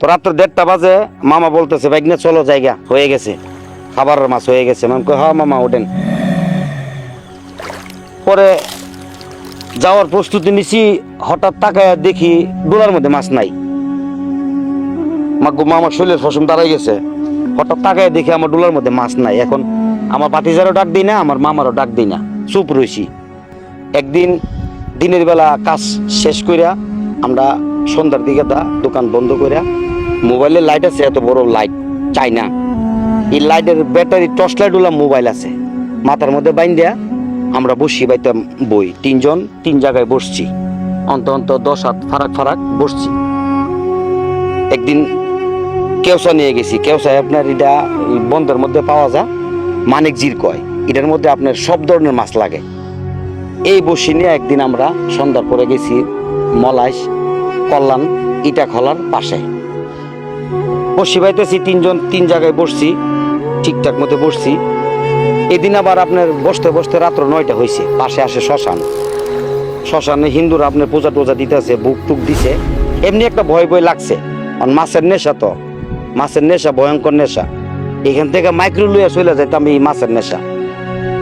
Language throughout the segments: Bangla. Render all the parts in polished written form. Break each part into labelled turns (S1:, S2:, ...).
S1: তো রাত্র 1:30 বাজে মামা বলতেছে ভাইগনা চলো জায়গা হয়ে গেছে, খাবারের মাছ হয়ে গেছে। আমি কই হ্যাঁ মামা ওঠেন। পরে যাওয়ার প্রস্তুতি নিছি, হঠাৎ তাকায় দেখি ডোলার মধ্যে মাছ নাই। আমার শরীরের ফসম দাঁড়াই গেছে। হঠাৎ তাকায় দেখি আমার ডোলার মধ্যে মাছ নাই। এখন আমার ভাতিজারও ডাক দিই না, আমার মামারও ডাক দিই না, চুপ রইছি। একদিন দিনের বেলা কাজ শেষ কইরা আমরা সন্ধ্যার দিকে দোকান বন্ধ কইরা, মোবাইলের লাইট আছে, এত বড় লাইট চাই না, এই লাইটের battery torch light OLA mobile আছে, মাথার মধ্যে বাইন্দা আমরা বসি বাইতাম বই। 3 জন 3 জায়গায় বসছি, অন্ত 10 হাত ফারাক ফারাক বসছি। একদিন কেওসা নিয়ে গেছি। কেওসায় আপনার এটা বন্ধের মধ্যে পাওয়া যায়, মানিক জির কয়। এটার মধ্যে আপনার সব ধরনের মাছ লাগে। এই বসি নিয়ে একদিন আমরা সন্ধ্যার পরে গেছি মলাইশ কল্যাণ ইটা খলার পাশে বসি বাইতেছি। 3 জন 3 জায়গায় বসছি, ঠিকঠাক মতো বসছি। এদিন আবার আপনার বসতে বসতে রাত্র 9টা হয়েছে। পাশে আসে শ্মশানে হিন্দুরা আপনার পূজা টোজা দিতেছে, বুক টুক দিছে। এমনি একটা ভয় ভয় লাগছে, কারণ মাছের নেশা, তো মাছের নেশা ভয়ঙ্কর নেশা। এখান থেকে মাইক্রো লইয়া চলে যাইতাম এই মাছের নেশা।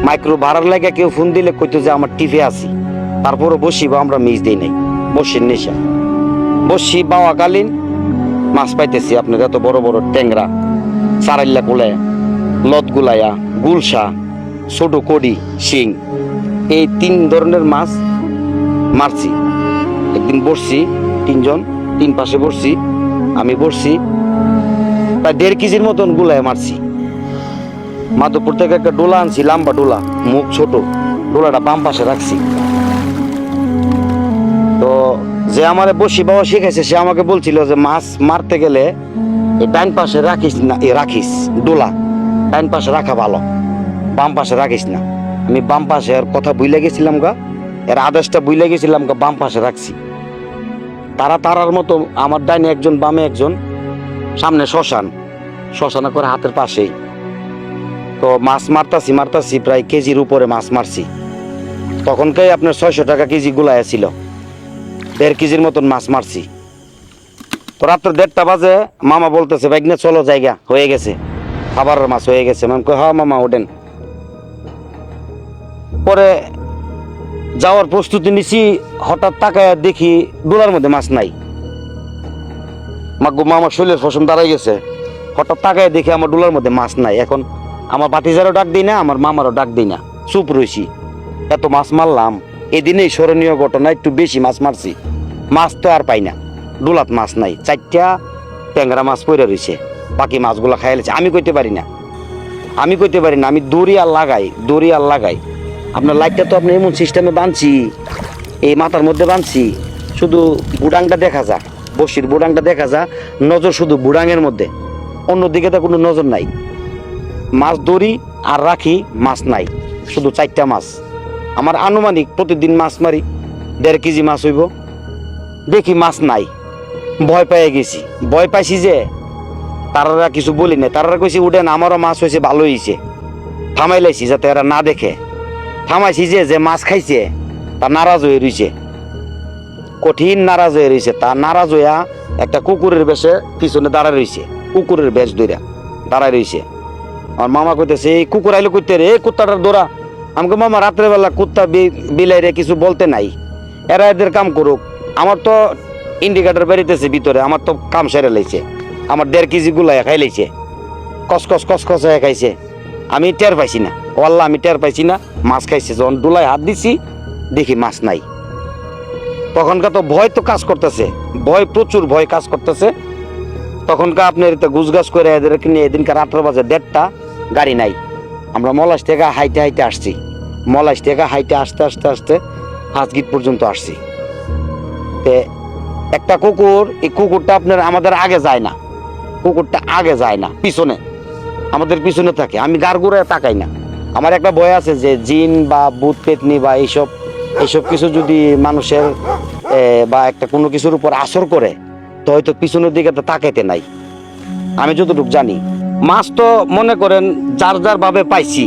S1: মাইক্রো ভাড়ার লাগে কেউ ফোন দিলে কইতো যে আমার টিভি আছি, তারপরে বসিবা আমরা মিস দিই নাই, বসির নেশা। বসি বাওয়াকালীন মাছ পাইতেছি আপনার এত বড় বড় ট্যাংরা, সারাইল্লা কোলে, লত গুলাইয়া, গুলশা, ছোট কড়ি, শিং, এই 3 ধরনের মাছ মারছি। একদিন বসছি 3 জন 3 পাশে বসছি, আমি বসছি, প্রায় 1.5 কেজির মতন গুলায় মারছি। মাধবপুর থেকে একটা ডোলা আনছি, লম্বা ডোলা, মুখ ছোট, ডোলাটা বাম পাশে রাখছি। তো যে আমারে বসি বাবা শিখাইছে সে আমাকে বলছিল যে মাছ মারতে গেলে এই ডাইন পাশে রাখিস না, রাখিস ডোলা ডাইন পাশে রাখা ভালো, বাম পাশে রাখিস না। আমি বাম পাশে এর কথা বুইলে গেছিলাম গা, এর আদেশটা বুইলে গেছিলাম গা, বাম পাশে রাখছি। তারার মতো আমার ডাইনে একজন, বামে একজন, সামনে শ্মশানা করে হাতের পাশেই। তো মাছ মারতাছি প্রায় কেজির উপরে মাছ মারছি। তখনকাই আপনার 600 টাকা কেজি গুলায় ছিল, 1.5 কেজির মতন মাছ মারছি। তো রাত্র 1:30 বাজে মামা বলতেছে ভাইগনা চলো জায়গা হয়ে গেছে, খাবারের মাছ হয়ে গেছে। আমি কই হ্যাঁ মামা ওঠেন। পরে যাওয়ার প্রস্তুতি নিছি, হঠাৎ তাকায় দেখি ডোলার মধ্যে মাছ নাই। আমার শরীরের ফসম দাঁড়াই গেছে। হঠাৎ তাকায় দেখি আমার ডোলার মধ্যে মাছ নাই। এখন আমার ভাতিজারও ডাক দিই না, আমার মামারও ডাক দিই না, চুপ রইছি। এত মাছ মারলাম, এদিনেই স্মরণীয় ঘটনা, একটু বেশি মাছ মারছি। মাছ তো আর পাই না, ডোলাত মাছ নাই। 4টা ট্যাংরা মাছ পড়ে রয়েছে, বাকি মাছগুলো খাই লেছে। আমি কইতে পারি না, আমি দড়ি আর লাগাই। আপনার লাইটটা তো আপনি এমন সিস্টেমে বাঁধছি, এই মাথার মধ্যে বাঁধছি, শুধু বুড়াংটা দেখা যা, বসির বুড়াংটা দেখা যা, নজর শুধু বুড়াঙের মধ্যে, অন্যদিকে তো কোনো নজর নাই। মাছ ধরি আর রাখি, মাছ নাই, শুধু 4টা মাছ। আমার আনুমানিক প্রতিদিন মাছ মারি 1.5 কেজি মাছ হইব, দেখি মাছ নাই। ভয় পাইছি যে তারা কিছু বলি না, তারা কইছি উঠেন, আমারও মাছ হয়েছে, ভালো হয়েছে। থামাই লাইছি যাতে এরা না দেখে। থামাইছি যে মাছ খাইছে তা নারাজ হয়ে রইছে, কঠিন নারাজ হয়ে রইছে। তা নারাজ হইয়া একটা কুকুরের বেশে পিছনে দাঁড়ায় রইছে, কুকুরের বেশ ধইরা দাঁড়ায় রইছে। আমার মামা কইতেছে এই কুকুর আইলো কইতে রে, এই কুত্তাটার দৌড়া। আমাকে মামা রাত্রেবেলা কুত্তা বিলাইরে কিছু বলতে নাই, এরা এদের কাম করুক। আমার তো ইন্ডিকেটর বেরিতেছে ভিতরে, আমার তো কাম সেরে লাইছে। আমার 1.5 কেজি গুলায় খাই লাইছে, কসকস হয়ে খাইছে। আমি টের পাইছি না, ওয়াল্লাহ আমি টের পাইছি না মাছ খাইছে। যখন ডুলায় হাত দিছি দেখি মাছ নাই। তখনকার তো ভয় তো কাজ করতেছে, প্রচুর ভয় কাজ করতেছে। তখনকার আপনার গুছগাছ করে এদেরকে নিয়ে এদিনকার রাত্র বাজে 1:30, গাড়ি নাই। আমরা মলাশ থেকে হাইটে আসছি, আস্তে 5 গিট পর্যন্ত আসছি। একটা কুকুর, এই কুকুরটা আপনার আমাদের আগে যায় না, পিছনে, আমাদের পিছনে থাকে। আমি গাড়গুড়ায় তাকাই না। আমার একটা ভয় আছে যে জিন বা ভূত পেতনি বা এইসব কিছু যদি মানুষের বা একটা কোনো কিছুর উপর আসর করে, তো হয়তো পিছনের দিকে তো তাকাইতে নাই। আমি যতটুকু জানি, মাছ তো মনে করেন যার ভাবে পাইছি,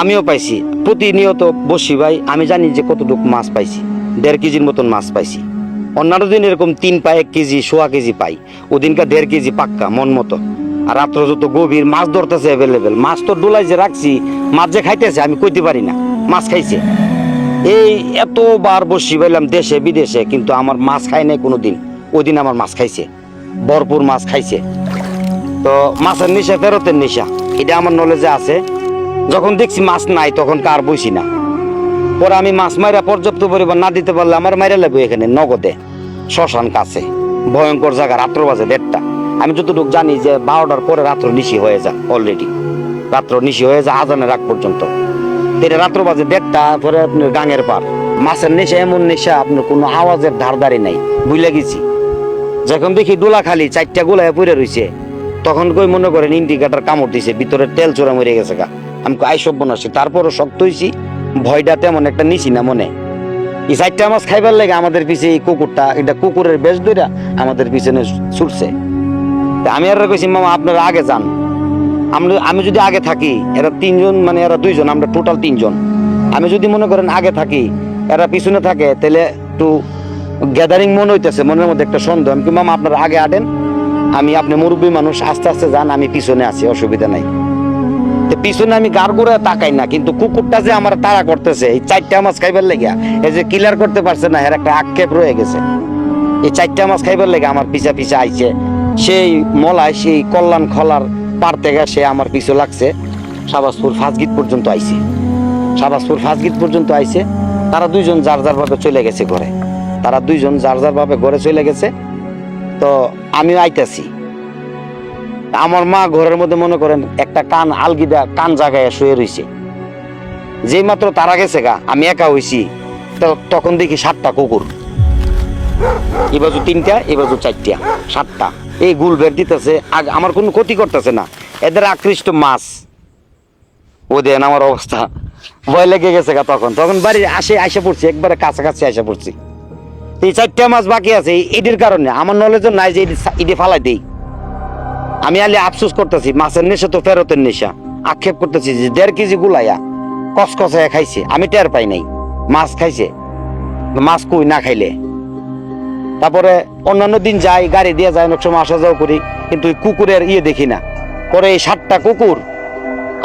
S1: আমিও পাইছি প্রতিনিয়ত বসি ভাই। আমি জানি যে কতটুকু মাছ পাইছি, 1.5 কেজির মতন মাছ পাইছি। অন্যান্য দিন এরকম 3 পা 1 কেজি, সোয়া কেজি পাই, ওদিনকা 1.5 কেজি পাক্কা মন মতো। আর রাত্র যত গভীর, মাছ ধরতেছে অ্যাভেলেবেল, মাছ তো ডোলাই যে রাখছি, মাছ যে খাইতেছে আমি কইতে পারি না, মাছ খাইছে। এই এতবার বসি পাইলাম দেশে বিদেশে, কিন্তু আমার মাছ খাই নাই কোনোদিন। ওই দিন আমার মাছ খাইছে, ভরপুর মাছ খাইছে। তো মাছের নেশা ফেরতের নেশা, এটা আমার নলেজে আছে। যখন দেখছি মাছ নাই তখন কার বইছি না। পরে আমি মাছ মাইরা পর্যাপ্ত পরিমাণ না দিতে পারলে আমার মাইরা লাগবে এখানে নগদে, শ্মশান কাছে, ভয়ঙ্কর জায়গা। রাত্র বাজে 1:30। আমি যতটুকু জানি যে 12টার পরে রাত্র নিশি হয়ে যায়, অলরেডি রাত্র নিশি হয়ে যায় আজানের আগ পর্যন্ত। এটা রাত্র বাজে 1:30, পরে আপনার গাঙের পার। মাছের নেশা এমন নেশা, আপনার কোনো আওয়াজের ধারদারি নাই, বুঝলে গেছি। যখন দেখি ডোলা খালি 4টা গোলায় পড়ে রয়েছে, তখন কই মনে করেন ইন্ডিকেটার কামড় দিছে, ভিতরে তেল চোরা মরে গেছে গা। আমি আইসব্য নাসি, তারপরও শক্ত হয়েছি, ভয়টা তেমন একটা নিছি না মনে। এই 4টা মাছ খাইবার লাগে আমাদের পিছে এই কুকুরটা, এটা কুকুরের বেশ ধইরা আমাদের পিছনে ছুটছে। আমি আর কইছি মামা আপনারা আগে যান, আমি যদি আগে থাকি, এরা 3 জন, মানে এরা 2 জন, আমরা টোটাল 3 জন। আমি যদি মনে করেন আগে থাকি, এরা পিছনে থাকে, তাহলে একটু গ্যাদারিং মনে হইতেছে, মনের মধ্যে একটা সন্দেহ। আমি কি মামা আপনারা আগে আটেন, আমি, আপনি মুরব্বী মানুষ, আস্তে আস্তে যান, আমি পিছনে আছি, অসুবিধা নাই। পিছনে আমি গাড় গোড়া তাকাই না, কিন্তু কুকুরটা যে আমার তাড়া করতেছে এই 4টা মাছ খাইবার লেগে, এই যে ক্লিয়ার করতে পারছে না, এর একটা আক্ষেপ রয়ে গেছে। এই 4টা মাছ খাইবার লেগে আমার পিছা পিছা আইছে। সেই মলায়, সেই কল্যাণ খলার পার থেকে সে আমার পিছু লাগছে, শাহবাজপুর ফাঁসগিট পর্যন্ত আইছে। শাহবাজপুর ফাঁসগিট পর্যন্ত আইছে। তারা 2 জন যার যার ভাবে চলে গেছে ঘরে, তারা 2 জন যার যার ভাবে ঘরে চলে গেছে। তো আমি আইতাছি, আমার মা ঘরের মধ্যে মনে করেন একটা কান আলগিদা কান জাগায় শুয়ে রইছে। যেই মাত্র তারা গেছে গা, আমি একা হইছি, তখন দেখি 7টা কুকুর, এবাজু 3টা, এবাজু 4টা, 7টা, এই গুল বের দিতেছে। আমার কোনো ক্ষতি করতেছে না, এদের আকৃষ্ট মাছ। ও দেন আমার অবস্থা, ভয় লেগে গেছে গা। তখন বাড়ি আইসা পড়ছি, একবারে কাছাকাছি আইসা পড়ছি। এই 4টা মাছ বাকি আছে, এটির কারণে আমার নলেজ নাই যে এটি ফালাই দেই। আমি আলি আফসোস করতেছি, মাছের নেশা তো ফেরতের নেশা। আক্ষেপ করতেছি যে 1.5 কেজি গুলাইয়া কসকসায় খাইছে, আমি টের পাই নাই মাছ খাইছে। মাছ কই না খাইলে? তারপরে অন্যান্য দিন যাই, গাড়ি দিয়ে যাই, অনেক সময় আসা যাওয়া করি, কিন্তু কুকুরের দেখি না। পরে এই 7টা কুকুর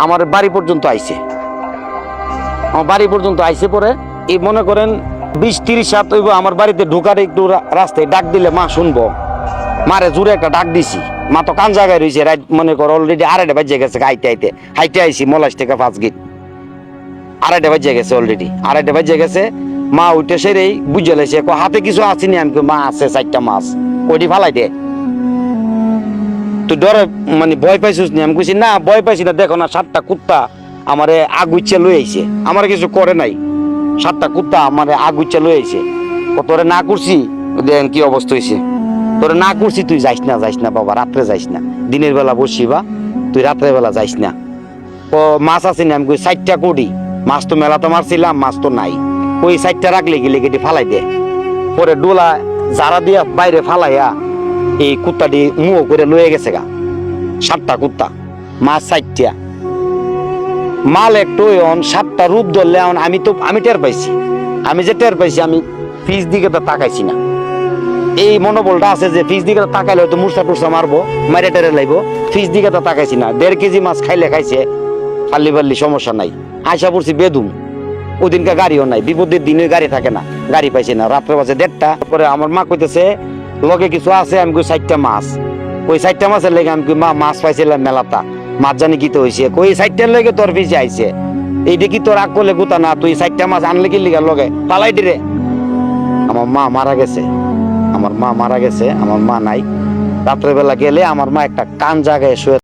S1: আমার বাড়ি পর্যন্ত আইছে, আমার বাড়ি পর্যন্ত আইছে। পরে এই মনে করেন 20-30 হাত হইব আমার বাড়িতে ঢোকার একটু রাস্তায় ডাক দিলে মা শুনবো। মারে জোরে একটা ডাক দিছি, মা তো কান জায়গায় রয়েছে, রাইট মনে করো অলরেডি 2:30 বাজে গেছে। হাইটে আইছি মলাশ থেকে ফাঁসগিট, 2:30 বাজে গেছে, অলরেডি 2:30 বাজে গেছে। মা উঠে সেরেই বুঝে লাইছে, হাতে কিছু আসেনি। আমি মা আছে 4টা মাছ, ওইটি ফালাই দে। তুই ডরে মানে ভয় পাইছিস নি? আমি কইছি না ভয় পাইছি না, দেখো না 7টা কুত্তা আমারে আগুইচ্ছে লই আইছে, আমার কিছু করে নাই। 7টা কুত্তা আমারে আগুইচ্ছে লই আইছে। তোরে না করছি, দেখেন কি অবস্থা হয়েছে। তোরে না করছি, তুই যাইস না বাবা, রাত্রে যাইস না, দিনের বেলা বসিবা, তুই রাত্রে বেলা যাইস না। ও মাছ আছে না? আমি কই 4টা কোটি মাছ, তো মেলা তো মারছিলাম, মাছ তো নাই। ওই 4টা রাখলে গেলে কেটে ফালাই দে। পরে ডোলা জারা দিয়া বাইরে ফালাইয়া এই কুত্তাটি মুহ করে লয়ে গেছে গা। 7টা কুত্তা, মাছ 4টা, মাল একটু 7টা রূপ ধরলে। আমি টের পাইছি, আমি যে টের পাইছি, আমি ফিস দিকে তো তাকাইছি না। এই মনোবলটা আছে যে ফিস দিকে তাকাইলে হয়তো মুরসা টুরসা মারবো, মারে টেরে লাইবো। ফিস দিকে তো তাকাইছি না। 1.5 কেজি মাছ খাইছে, পাল্লি পাল্লি সমস্যা নাই। আইসা পড়ছি বেদুম। ওদিনকে গাড়িও নাই, বিপদের দিনে গাড়ি থাকে না, গাড়ি পাইছি না। রাত্রে বাজে 1:30। পরে আমার মা কইতেছে লগে কিছু আছে। আমি কই 4টা মাছ। ওই 4টা মাছের লেগে আমি কই মা মাছ পাইছিলাম মেলাতা, মাছ জানি কি তো হয়েছে। কই 4টার লেগে তোর পিছিয়ে আইছে, এইটা কি তোর আগ করলে গুতা না? তুই 4টা মাছ আনলে কি লিগার লগে পালাই দিরে। আমার মা মারা গেছে, আমার মা নাই। রাত্রেবেলা গেলে আমার মা একটা কান জায়গায় শুয়ে